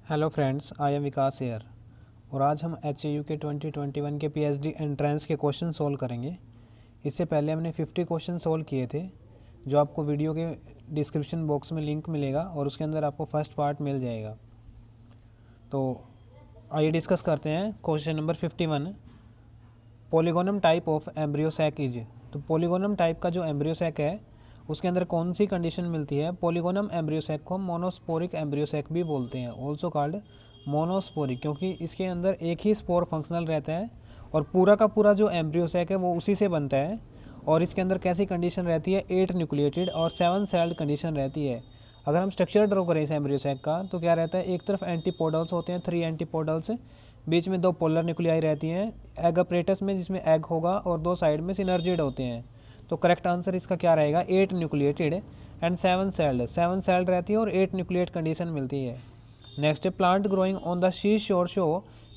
Hello friends, I am Vikas here और आज हम HAU के 2021 के PhD एंट्रेंस के क्वेश्चन सोल्व करेंगे। इससे पहले हमने 50 क्वेश्चन सोल्व किए थे, जो आपको वीडियो के डिस्क्रिप्शन बॉक्स में लिंक मिलेगा और उसके अंदर आपको फर्स्ट पार्ट मिल जाएगा। तो आइए डिस्कस करते हैं question number 51। Polygonum type of embryo sac is. तो पॉलीगोनम टाइप का जो एम्ब्रियो सैक है उसके अंदर कौन सी कंडीशन मिलती है? पॉलीगोनम एम्ब्रियो सैक को हम मोनोस्पोरिक एम्ब्रियो सैक भी बोलते हैं, ऑल्सो कॉल्ड मोनोस्पोरिक, क्योंकि इसके अंदर एक ही स्पोर फंक्शनल रहता है और पूरा का पूरा जो एम्ब्रियो सैक है वो उसी से बनता है। और इसके अंदर कैसी कंडीशन रहती है? 8 न्यूक्लिएटेड और 7 सेल्ड कंडीशन रहती है। अगर हम स्ट्रक्चर ड्रॉ करें इस एम्ब्रियो सैक का तो क्या रहता है? एक तरफ एंटीपोडल्स होते हैं, 3 एंटीपोडल्स, बीच में 2 पोलर न्यूक्लियाई रहती हैं, एग अपरेटस में जिसमें एग होगा और 2 साइड में सिनर्जिड होते हैं। तो करेक्ट आंसर इसका क्या रहेगा? 8 न्यूक्लिएटेड एंड 7 सेल्ड। 7 सेल्ड रहती है और 8 न्यूक्लिएट कंडीशन मिलती है। नेक्स्ट है plant growing on the she शोर शो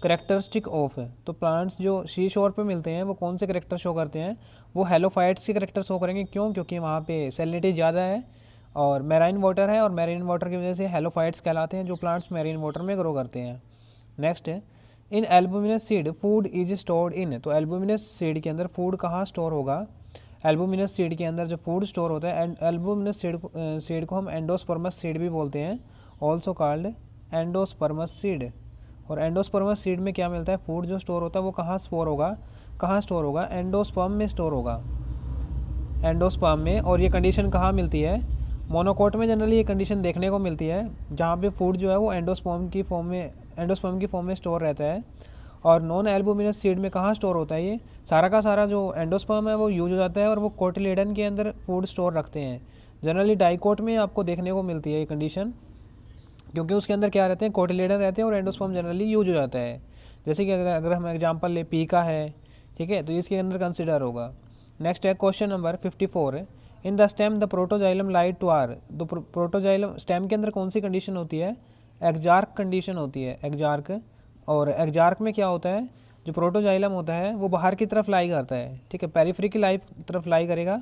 करेक्टरिस्टिक ऑफ। तो प्लांट्स जो शी शोर पे मिलते हैं वो कौन से करेक्टर शो करते हैं? वो हेलोफाइट्स के करेक्टर शो करेंगे। क्यों? क्योंकि वहाँ पे सैलिनिटी ज़्यादा है और मैराइन वाटर है, और मैराइन वाटर की वजह से हेलोफाइट्स कहलाते हैं जो प्लांट्स मैरीन वाटर में ग्रो करते हैं। नेक्स्ट है in albuminous seed food is stored in. तो एल्बुमिनस सीड के अंदर फूड कहाँ स्टोर होगा? एल्बुमिनस सीड के अंदर जो फूड स्टोर होता है, एल्बुमिनस सीड को हम एंडोस्पर्मस सीड भी बोलते हैं, ऑल्सो कॉल्ड एंडोस्पर्मस सीड। और एंडोस्पर्मस सीड में क्या मिलता है? फूड जो स्टोर होता है वो कहाँ स्टोर होगा? एंडोस्पर्म में स्टोर होगा, एंडोस्पर्म में। और ये कंडीशन कहाँ मिलती है? मोनोकोट में जनरली ये कंडीशन देखने को मिलती है, जहाँ पे फूड जो है वो एंडोस्पर्म की फॉर्म में स्टोर रहता है। और नॉन एल्बुमिनस सीड में कहाँ स्टोर होता है? ये सारा का सारा जो एंडोस्पर्म है वो यूज हो जाता है और वो कोटिलेडन के अंदर फूड स्टोर रखते हैं। जनरली डाइकोट में आपको देखने को मिलती है ये कंडीशन, क्योंकि उसके अंदर क्या रहते हैं? कोटिलेडन रहते हैं और एंडोस्पर्म जनरली यूज हो जाता है। जैसे कि अगर हम एग्जाम्पल ले, पी का है, ठीक है, तो इसके अंदर कंसिडर होगा। नेक्स्ट है question number 54। In the stem the protoxylem light to are. तो प्रोटोजाइलम स्टेम के अंदर कौन सी कंडीशन होती है? एग्जार्क कंडीशन होती है, एग्जार्क। और एग्जार्क में क्या होता है? जो प्रोटोजाइलम होता है वो बाहर की तरफ लाई करता है, ठीक है, पेरिफेरी की तरफ लाई करेगा।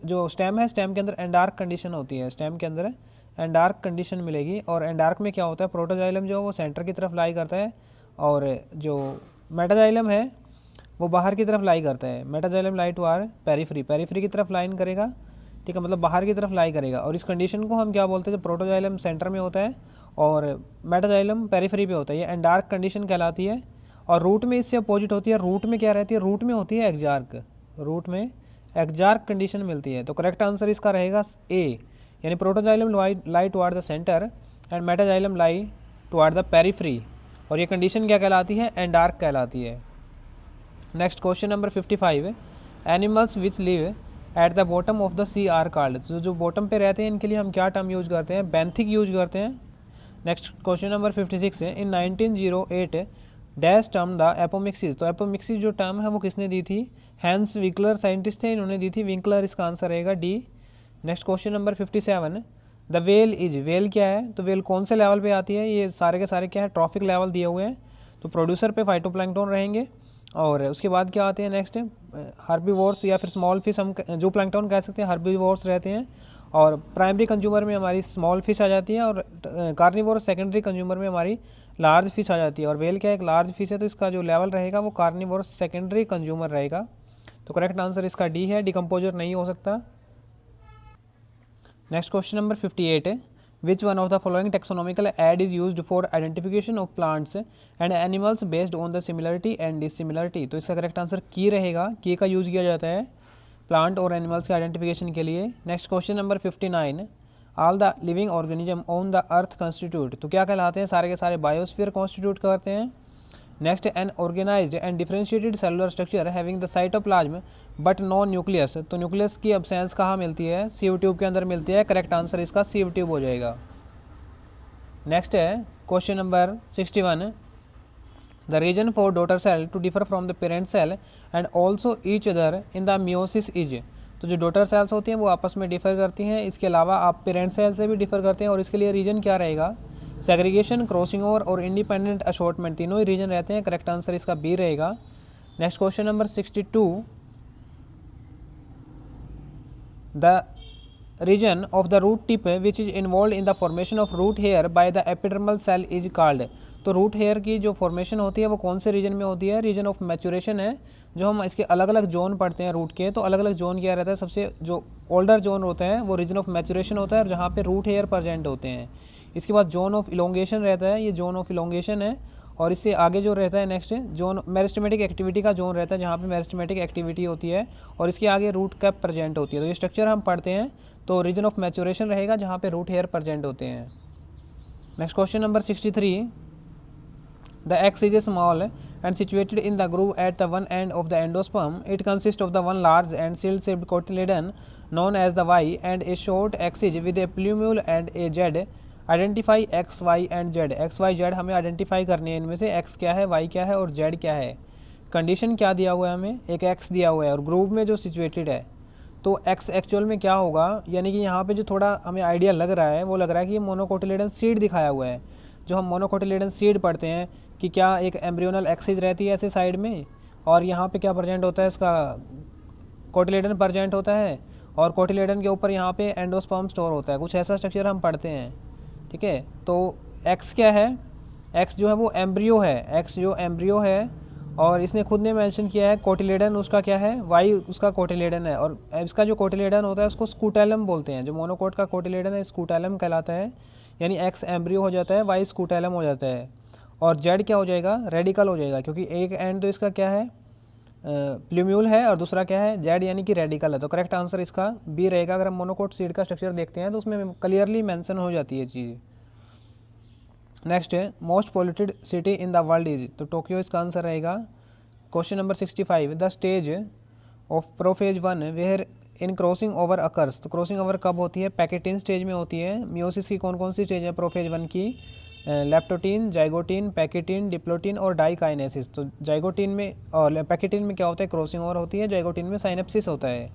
जो स्टेम है, स्टेम के अंदर एंडार्क कंडीशन होती है, स्टेम के अंदर एंडार्क कंडीशन मिलेगी। और एंडार्क में क्या होता है? प्रोटोजाइलम जो है वो सेंटर की तरफ लाई करता है और जो मेटाजाइलम है वो बाहर की तरफ लाई करता है। Metaxylem lie to are periphery की तरफ लाइन करेगा, ठीक है, मतलब बाहर की तरफ लाई करेगा। और इस कंडीशन को हम क्या बोलते हैं? जब प्रोटोजाइलम सेंटर में होता है और मेटाजाइलम पेरिफेरी पे होता है, ये एंडार्क कंडीशन कहलाती है। और रूट में इससे अपोजिट होती है। रूट में क्या रहती है? रूट में होती है एग्जार्क, रूट में एग्जार्क कंडीशन मिलती है। तो करेक्ट आंसर इसका रहेगा ए, यानी protoxylem lie toward the center and metaxylem lie toward the periphery. और ये कंडीशन क्या कहलाती है? एंडार्क कहलाती है। Next question number 55। Animals which live at the bottom of the sea are called. तो जो बॉटम पे रहते हैं इनके लिए हम क्या टर्म यूज करते हैं? बेंथिक यूज करते हैं। नेक्स्ट क्वेश्चन नंबर 56 है इन 1908 डैश टर्म द एपोमिक्सिस। तो एपोमिक्सिस जो टर्म है वो किसने दी थी? हैंस विंकलर साइंटिस्ट थे, इन्होंने दी थी। विंकलर इसका आंसर रहेगा D. Next question number 57। The well is. Well क्या है? तो वेल कौन से लेवल पे आती है? ये सारे के सारे क्या है? ट्रॉफिक लेवल दिए हुए हैं। तो प्रोड्यूसर पे फाइटोप्लैंक्टन रहेंगे। और उसके बाद क्या आते हैं? नेक्स्ट हर्बीवोर्स या फिर स्मॉल फिश, हम जो प्लैंक्टन कह सकते हैं, हर्बीवोर्स रहते हैं। और प्राइमरी कंज्यूमर में हमारी स्मॉल फिश आ जाती है और कार्निवोर सेकेंडरी कंज्यूमर में हमारी लार्ज फिश आ जाती है। और वेल क्या एक लार्ज फिश है, तो इसका जो लेवल रहेगा वो कार्निवोर सेकेंडरी कंज्यूमर रहेगा। तो करेक्ट आंसर इसका डी है, डिकम्पोजर नहीं हो सकता। नेक्स्ट क्वेश्चन नंबर 58 है which one of the following taxonomical add is used for identification of plants and animals based on the similarity and dissimilarity. तो इसका करेक्ट आंसर की रहेगा। की का यूज किया जाता है प्लांट और एनिमल्स के आइडेंटिफिकेशन के लिए। Next question number 59। All the living organism on the earth constitute. तो क्या कहलाते हैं? सारे के सारे बायोस्फीयर कॉन्स्टिट्यूट करते हैं। Next an organized and differentiated cellular structure having the cytoplasm but no nucleus. तो न्यूक्लियस की अब्सेंस कहाँ मिलती है? सीव ट्यूब के अंदर मिलती है। करेक्ट आंसर इसका सीव ट्यूब हो जाएगा। नेक्स्ट है question number 61। The reason for daughter cell to differ from the parent cell and also each other in the meiosis is. तो जो डॉटर सेल्स होती हैं वो आपस में डिफर करती हैं, इसके अलावा आप पेरेंट सेल से भी डिफर करते हैं। और इसके लिए रीजन क्या रहेगा? सेग्रीगेशन, क्रॉसिंग ओवर और इंडिपेंडेंट अशॉर्टमेंट, तीनों ही रीजन रहते हैं। करेक्ट आंसर इसका बी रहेगा। Next question number 62। The region of the root tip which is involved in the formation of root hair by the epidermal cell is called। तो root hair की जो formation होती है वो कौन से रीजन में होती है? रीजन ऑफ मैचुरेशन है। जो हम इसके अलग अलग जोन पढ़ते हैं रूट के, तो अलग अलग जोन क्या रहता है? सबसे जो ओल्डर जोन होता है वो रीजन ऑफ मैचुरेशन होता है, और जहाँ पे रूट हेयर प्रेजेंट होते हैं। इसके बाद जोन ऑफ इलोंगेशन रहता है, ये जोन ऑफ इलोंगेशन है। और इससे आगे जो रहता है नेक्स्ट जोन मेरिस्टेमेटिक एक्टिविटी का जोन रहता है, जहाँ पे मेरिस्टेमेटिक एक्टिविटी होती है, और इसके आगे रूट कैप प्रेजेंट होती है। तो ये स्ट्रक्चर हम पढ़ते हैं, तो रीजन ऑफ मैचुरेशन रहेगा जहाँ पे रूट हेयर प्रेजेंट होते हैं। Next question number 63, the x is a small and situated in the groove at the one end of the endosperm. It consists of the one large and shield-shaped cotyledon known as the Y and a short axis with a plumule and a Z. Identify X, Y and Z. X, Y, Z हमें identify करनी है। इनमें से X क्या है, Y क्या है और Z क्या है। कंडीशन क्या दिया हुआ है हमें? एक X दिया हुआ है और ग्रूव में जो सिचुएटेड है। तो X एक्चुअल में क्या होगा, यानी कि यहाँ पे जो थोड़ा हमें आइडिया लग रहा है वो लग रहा है कि ये मोनोकोटिलेडन सीड दिखाया हुआ है। जो हम मोनोकोटिलेडन सीड पढ़ते हैं कि क्या एक एम्ब्रियोनल एक्सिस रहती है ऐसे साइड में, और यहाँ पे क्या प्रेजेंट होता है, इसका कोटिलेडन प्रेजेंट होता है, और कोटिलेडन के ऊपर यहाँ पे एंडोस्पर्म स्टोर होता है। कुछ ऐसा स्ट्रक्चर हम पढ़ते हैं, ठीक है। तो एक्स क्या है? एक्स जो है वो एम्ब्रियो है। एक्स जो एम्ब्रियो है, और इसने खुद ने मेंशन किया है कोटिलेडन उसका क्या है, वाई उसका कोटिलेडन है। और इसका जो कोटिलेडन होता है उसको स्कूटेलम बोलते हैं। जो मोनोकोट का कोटिलेडन है स्कूटेलम कहलाता है, यानी एक्स एम्ब्रियो हो जाता है, वाई स्कूटेलम हो जाता है। और जेड क्या हो जाएगा? रेडिकल हो जाएगा, क्योंकि एक एंड तो इसका क्या है, प्लूम्यूल है, और दूसरा क्या है, जेड यानी कि रेडिकल है। तो करेक्ट आंसर इसका बी रहेगा। अगर हम मोनोकोट सीड का स्ट्रक्चर देखते हैं तो उसमें क्लियरली मेंशन हो जाती है चीज़। नेक्स्ट है most polluted city in the world is, तो टोक्यो इसका आंसर रहेगा। Question number 65, the stage of prophase 1 wherein crossing over occurs. तो क्रॉसिंग ओवर कब होती है? पैकेटिन स्टेज में होती है। मियोसिस की कौन कौन सी स्टेज है प्रोफेज 1 की? लेप्टोटीन, जाइगोटीन, पैकेटिन, डिप्लोटीन और डाइकाइनेसिस। तो जाइगोटीन में और पैकेटिन में क्या होता है? क्रॉसिंग ओवर होती है। जाइगोटीन में साइनेप्सिस होता है।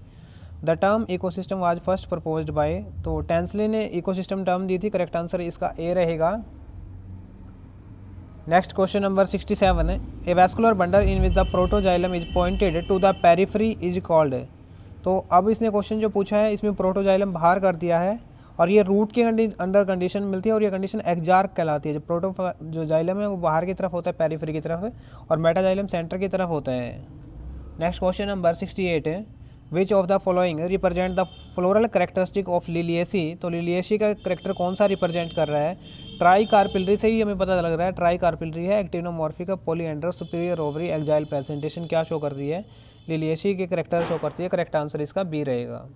The term ecosystem was first proposed by, तो टेंसले ने इकोसिस्टम टर्म दी थी। करेक्ट आंसर इसका ए रहेगा। Next question number 67, a vascular bundle in which the protoxylem is pointed to the periphery is called. तो अब इसने क्वेश्चन जो पूछा है इसमें प्रोटोजाइलम बाहर कर दिया है, और ये रूट के अंडर कंडीशन मिलती है, और ये कंडीशन एक्जार्क कहलाती है। जो जाइलम है वो बाहर की तरफ होता है पेरिफेरी की तरफ, और मेटाजाइलम सेंटर की तरफ होता है। नेक्स्ट क्वेश्चन नंबर 68 है, which of the following represent the floral characteristic of Liliaceae. तो लिलिएसी का करेक्टर कौन सा रिप्रेजेंट कर रहा है? ट्राई कार्पिलरी से ही हमें पता लग रहा है, ट्राई कार्पिलरी है। Actinomorphic, polyandrous, superior ovary, axile presentation क्या शो करती है? लिलिएसी के करेक्टर शो करती है। करेक्ट आंसर इसका बी रहेगा।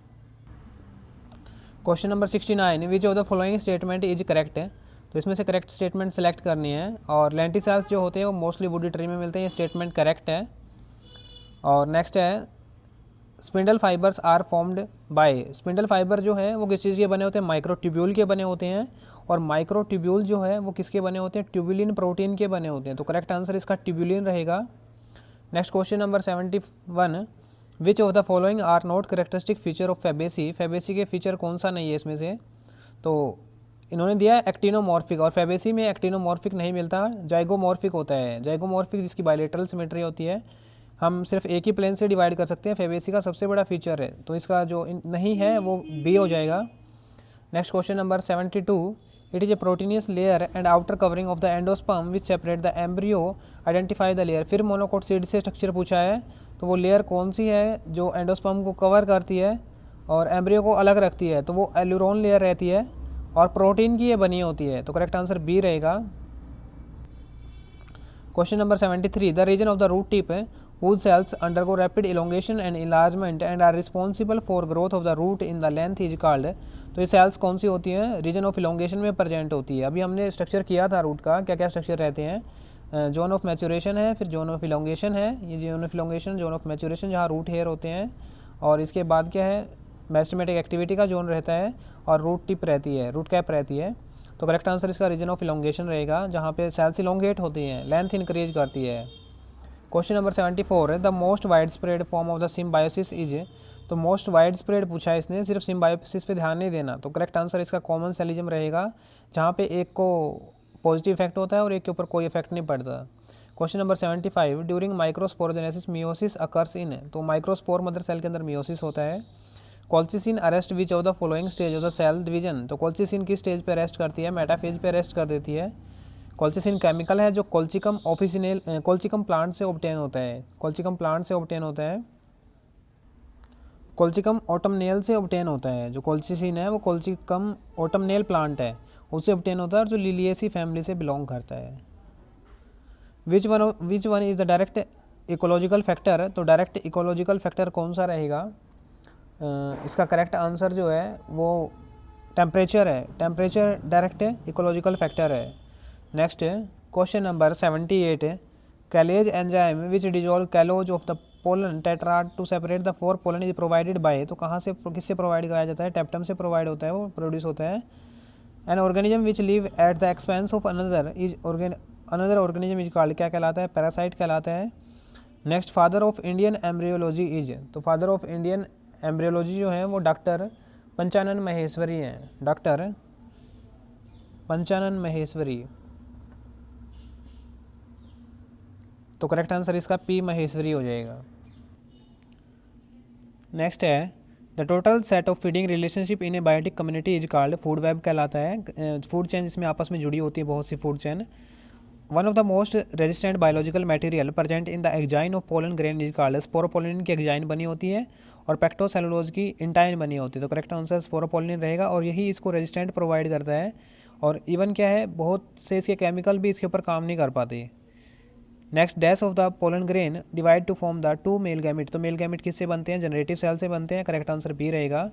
Question number 69, which of the following statement is correct है। तो इसमें से करेक्ट स्टेटमेंट सेलेक्ट करनी है, और लेंटिसेल्स जो होते हैं वो मोस्टली वुडी ट्री में मिलते हैं। ये स्टेटमेंट करेक्ट है। और नेक्स्ट है spindle fibers are formed by. Spindle fiber जो है वो किस चीज़ के बने होते हैं? माइक्रोट्यूब्यूल के बने होते हैं। और माइक्रोट्यूब्यूल जो है वो किसके बने होते हैं? ट्यूबुलिन प्रोटीन के बने होते हैं। तो करेक्ट आंसर इसका ट्यूबुलिन रहेगा। Next question number 71, which of the following are not characteristic feature of Fabaceae. Fabaceae के फीचर कौन सा नहीं है इसमें से? तो इन्होंने दिया है एक्टिनोमॉर्फिक, और फैबेसी में एक्टिनोमॉर्फिक नहीं मिलता, जाइगोमॉर्फिक होता है। जाइगोमॉर्फिक जिसकी बायलेटरल सिमेट्री होती है, हम सिर्फ एक ही प्लेन से डिवाइड कर सकते हैं। फैबेसी का सबसे बड़ा फीचर है, तो इसका जो नहीं है वो बी हो जाएगा। Next question number 72, it is a proteinaceous layer and outer covering of the endosperm which separate the embryo, identify the layer. फिर मोनोकोट सीड से स्ट्रक्चर पूछा है, तो वो लेयर कौन सी है जो एंडोस्पर्म को कवर करती है और एम्ब्रियो को अलग रखती है? तो वो एल्यूरोन लेयर रहती है, और प्रोटीन की ये बनी होती है। तो करेक्ट आंसर बी रहेगा। Question number 73, the region of the root tip whose cells undergo rapid elongation and enlargement and are responsible for growth of the root in the length is called। तो ये sales कौन सी होती हैं? Reason of elongation में present होती है। अभी हमने स्ट्रक्चर किया था रूट का, क्या क्या स्ट्रक्चर रहते हैं? जोन ऑफ मैचुरेशन है, फिर जोन ऑफ इलोंगेशन है, ये zone of elongation, zone of maturation जहाँ रूट हेयर होते हैं, और इसके बाद क्या है, मेरिस्टेमेटिक एक्टिविटी का जोन रहता है, और रूट टिप रहती है, रूट कैप रहती है। तो करेक्ट आंसर इसका रीजन ऑफ इलोंगेशन रहेगा, जहाँ पे सेल्स इलोंगेट होती हैं, लेंथ इंक्रीज करती है। Question number 74, the most wide spread form of the symbiosis is. तो मोस्ट वाइड स्प्रेड पूछा है इसने, सिर्फ सिम्बायोसिस पे ध्यान नहीं देना। तो करेक्ट आंसर इसका कॉमन सेलिज्म रहेगा, जहाँ पे एक को पॉजिटिव इफेक्ट होता है और एक के ऊपर कोई इफेक्ट नहीं पड़ता। Question number 75, during microsporogenesis meiosis occurs in. तो माइक्रोस्पोर मदर सेल के अंदर मियोसिस होता है। Colchicine arrest which of the following stage of the cell division, तो कोल्चिसिन किस स्टेज पे अरेस्ट करती है, मेटाफेज पे अरेस्ट कर देती है। कोल्चिसिन केमिकल है जो कोल्चिकम ऑफिसिनेल कोल्चिकम प्लांट से ऑब्टेन होता है, कोल्चिकम प्लांट से ऑब्टेन होता है, कोल्चिकम ऑटमनेल से ऑब्टेन होता है। जो कोल्चिसिन है वो कोल्चिकम ऑटमनेल प्लांट है, उससे ऑब्टेन होता है और जो लिलिएसी फैमिली से बिलोंग करता है। Which one is the direct ecological factor, तो डायरेक्ट इकोलॉजिकल फैक्टर कौन सा रहेगा, इसका करेक्ट आंसर जो है वो टेम्परेचर है, टेम्परेचर डायरेक्ट इकोलॉजिकल फैक्टर है। Next question number 78, callase enzyme which dissolve callose of the pollen tetrad to separate the 4 pollen is provided by, तो कहाँ से किससे प्रोवाइड कराया जाता है, टेप्टम से प्रोवाइड होता है, वो प्रोड्यूस होता है। An organism which live at the expense of another organism is called, क्या कहलाता है, पैरासाइट कहलाता है। Next father of Indian embryology is, तो फादर ऑफ इंडियन एम्ब्रियोलॉजी जो है वो डॉक्टर पंचानन महेश्वरी हैं, डॉक्टर पंचानन महेश्वरी। तो करेक्ट आंसर इसका पी महेश्वरी हो जाएगा। नेक्स्ट है the total set of feeding relationship in a biotic community is called, food web कहलाता है, फूड चेन जिसमें आपस में जुड़ी होती है बहुत सी food chain. One of the most resistant biological material present in the exine of pollen grain is called, sporopollenin की एग्जाइन बनी होती है और पेक्टोसेलुलोज की इंटाइन बनी होती है। तो करेक्ट आंसर स्पोरोपोलिन रहेगा और यही इसको रेजिस्टेंट प्रोवाइड करता है। और इवन क्या है, बहुत से इसके केमिकल भी इसके ऊपर काम नहीं कर पाते। Next dash of the pollen grain divide two form the 2 male gamete, तो मेल गैमिट किससे बनते हैं, जनरेटिव सेल से बनते हैं। करेक्ट आंसर बी रहेगा।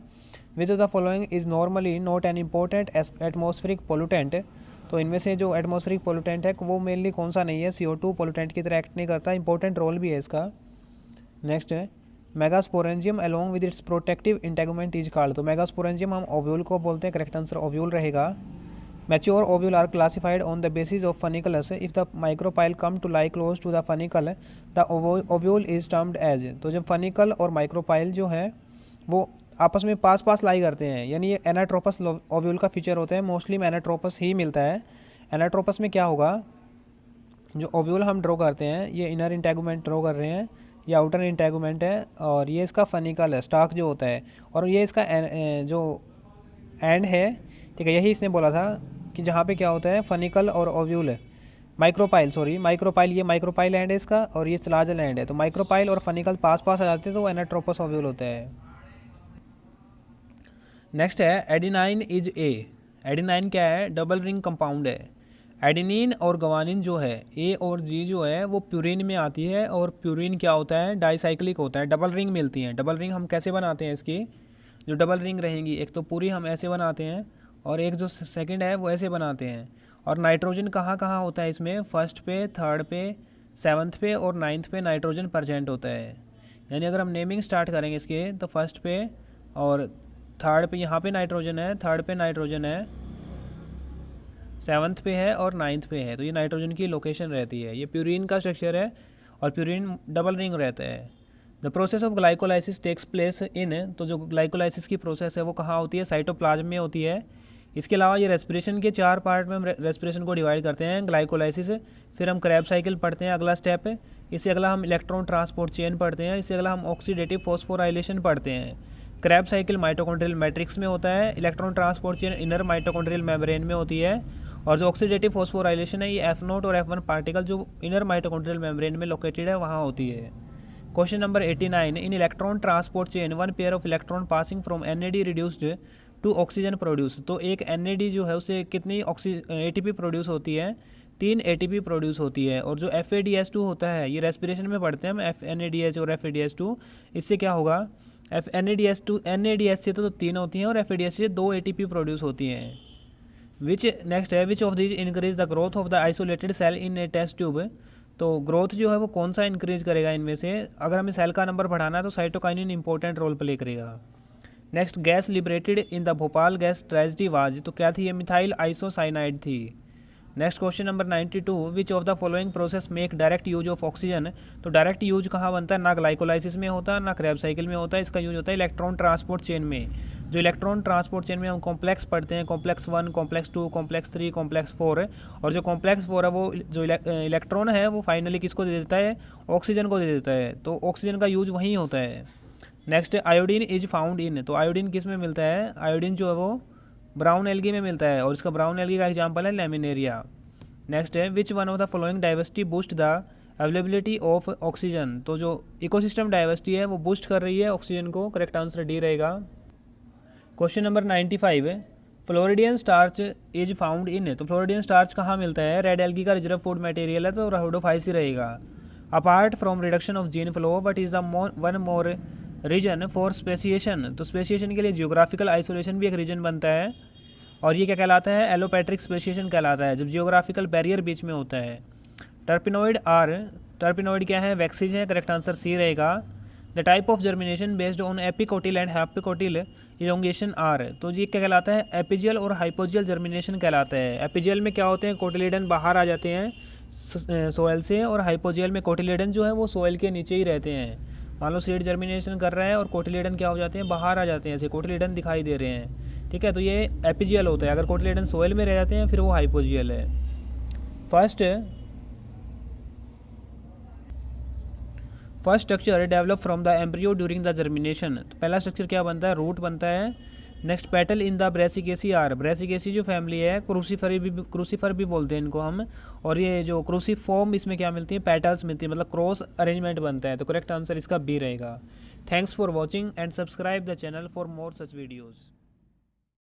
विच of the following is normally not an important atmospheric pollutant, तो इनमें से जो एटमॉस्फेरिक पोल्यूटेंट है वो मेनली कौन सा नहीं है, CO2 पोल्यूटेंट की तरह एक्ट नहीं करता, इंपॉर्टेंट रोल भी है इसका। नेक्स्ट है megasporangium along with its protective integument is called, तो मेगास्पोरेंजियम हम ओव्यूल को बोलते हैं। करेक्ट आंसर ओव्यूल रहेगा। Mature ovule are classified on the basis of funiculus, if the micropyle come to lie close to the funicle the ovule is termed as, तो जब funicle और micropyle जो है वो आपस में पास पास लाई करते हैं, यानी ये एनाट्रोपस ओव्यूल का फीचर होता है, मोस्टली में एनाट्रोपस ही मिलता है। एनाट्रोपस में क्या होगा, जो ओव्यूल हम ड्रॉ करते हैं ये इनर इंटेगुमेंट ड्रॉ कर रहे हैं, ये आउटर इंटेगुमेंट है और ये इसका फनिकल है, स्टाक जो होता है, और ये इसका जो एंड है, ठीक है, यही इसने बोला था कि जहाँ पे क्या होता है फनिकल और ओव्यूल है, माइक्रोपाइल ये माइक्रोपाइल एंड है इसका और ये स्लाजल एंड है, तो माइक्रोपाइल और फनिकल पास पास आ जाते हैं तो वो एनाट्रोपस ओव्यूल होता है। नेक्स्ट है एडिनाइन इज ए, एडिनाइन क्या है, डबल रिंग कंपाउंड है। एडिनिन और गवानिन जो है ए और जी जो है वो प्यूरिन में आती है और प्यूरिन क्या होता है, डाइसाइक्लिक होता है, डबल रिंग मिलती हैं। डबल रिंग हम कैसे बनाते हैं, इसकी जो डबल रिंग रहेंगी एक तो पूरी हम ऐसे बनाते हैं और एक जो सेकंड है वो ऐसे बनाते हैं। और नाइट्रोजन कहाँ कहाँ होता है इसमें, फर्स्ट पे, थर्ड पे, 7th पे और 9th पे नाइट्रोजन प्रेजेंट होता है। यानी अगर हम नेमिंग स्टार्ट करेंगे इसके तो फर्स्ट पे और थर्ड पे यहाँ पे नाइट्रोजन है, थर्ड पे नाइट्रोजन है, 7th पे है और 9th पे है, तो ये नाइट्रोजन की लोकेशन रहती है। ये प्यूरिन का स्ट्रक्चर है और प्यूरिन डबल रिंग रहता है। The process of glycolysis takes place in, तो जो ग्लाइकोलाइसिस की प्रोसेस है वो कहाँ होती है, साइटोप्लाज्म में होती है। इसके अलावा ये रेस्पिरेशन के 4 पार्ट में हम रेस्पिरेशन को डिवाइड करते हैं, ग्लाइकोलाइसिस, फिर हम क्रैब साइकिल पढ़ते हैं अगला स्टेप है, इससे अगला हम इलेक्ट्रॉन ट्रांसपोर्ट चेन पढ़ते हैं, इससे अगला हम ऑक्सीडेटिव फॉस्फोराइलेशन पढ़ते हैं। क्रैब साइकिल माइटोकॉन्ड्रियल मैट्रिक्स में होता है, electron transport chain inner mitochondrial membrane में होती है, और जो ऑक्सीडेटिव फॉस्फोराइलेशन है ये F0 और F1 पार्टिकल जो इनर माइटोकॉन्ड्रियल मेम्ब्रेन में लोकेटेड है वहाँ होती है। Question number 89, in electron transport chain 1 pair of electron passing from NAD reduced to oxygen produce, तो एक NAD जो है उससे कितनी ATP प्रोड्यूस होती है, 3 ATP प्रोड्यूस होती है। और जो FADH2 होता है ये रेस्पिरेशन में पढ़ते हैं हम, NADH और FADH2, इससे क्या होगा, NADH से तो 3 होती हैं और FADH से 2 ATP प्रोड्यूस होती हैं। नेक्स्ट है which of this increase the growth of the isolated cell in a test tube, तो ग्रोथ जो है वो कौन सा इंक्रीज करेगा इनमें से, अगर हमें सेल का नंबर बढ़ाना है तो साइटोकाइनिन इंपॉर्टेंट रोल प्ले करेगा। Next gas liberated in the Bhopal gas tragedy was, तो क्या थी ये, मिथाइल आइसोसाइनाइड थी। Next question number 92, which of the following process make direct use of oxygen, तो डायरेक्ट यूज कहाँ बनता है, ना ग्लाइकोलाइसिस में होता है ना क्रैब साइकिल में होता है, इसका यूज होता है इलेक्ट्रॉन ट्रांसपोर्ट चेन में। जो इलेक्ट्रॉन ट्रांसपोर्ट चेन में हम कॉम्प्लेक्स पढ़ते हैं, कॉम्प्लेक्स 1, कॉम्प्लेक्स 2, कॉम्प्लेक्स 3, कॉम्प्लेक्स 4 है, और जो कॉम्प्लेक्स 4 है वो जो इलेक्ट्रॉन है वो फाइनली किसको दे देता है, ऑक्सीजन को दे देता है, तो ऑक्सीजन का यूज वहीं होता है। Next iodine is found in, तो आयोडीन किस में मिलता है, आयोडीन जो है वो ब्राउन एल्गी में मिलता है और इसका ब्राउन एल्गी का एग्जाम्पल है लेमिनेरिया। नेक्स्ट है which one of the following diversity boost the availability of oxygen, तो जो इकोसिस्टम डाइवर्सिटी है वो बूस्ट कर रही है ऑक्सीजन को, करेक्ट आंसर डी रहेगा। क्वेश्चन नंबर 95 है floridean starch is found in, तो फ्लोरिडियन स्टार्च कहाँ मिलता है, रेड एल्गी का रिजर्व फूड मटेरियल है तो रहोडोफाइसी रहेगा। Apart from reduction of gene flow but is the one more reason for speciation, तो स्पेसिएशन के लिए जियोग्राफिकल आइसोलेशन भी एक रीजन बनता है और ये क्या कहलाता है, एलोपैट्रिक स्पेसिएशन कहलाता है, जब जियोग्राफिकल बैरियर बीच में होता है। टर्पिनोइड क्या है, वैक्सीज है, करेक्ट आंसर सी रहेगा। The type of germination based on epicotyl and hypocotyl elongation are, तो ये क्या कहलाता है, एपिजियल और हाइपोजियल जर्मिनेशन कहलाता है। एपिजियल में क्या होते हैं, कोटिलेडन बाहर आ जाते हैं सोयल से और हाइपोजियल में कोटिलेडन जो है वो सोयल के नीचे ही रहते हैं। मान लो सीड जर्मिनेशन कर रहा है और कोटिलेडन क्या हो जाते हैं, बाहर आ जाते हैं, ऐसे कोटिलेडन दिखाई दे रहे हैं, ठीक है, तो ये एपिजियल होता है। अगर कोटिलेडन सोयल में रह जाते हैं फिर वो हाइपोजियल है। First structure develop from the embryo during the germination, तो पहला स्ट्रक्चर क्या बनता है, रूट बनता है। Next petal in the brassicaceae are, brassicaceae जो फैमिली है क्रूसीफर भी बोलते हैं इनको हम, और ये जो क्रूसीफॉर्म इसमें क्या मिलती है, पेटल्स मिलती है, मतलब क्रॉस अरेंजमेंट बनता है, तो करेक्ट आंसर इसका बी रहेगा। Thanks for watching and subscribe the channel for more such videos.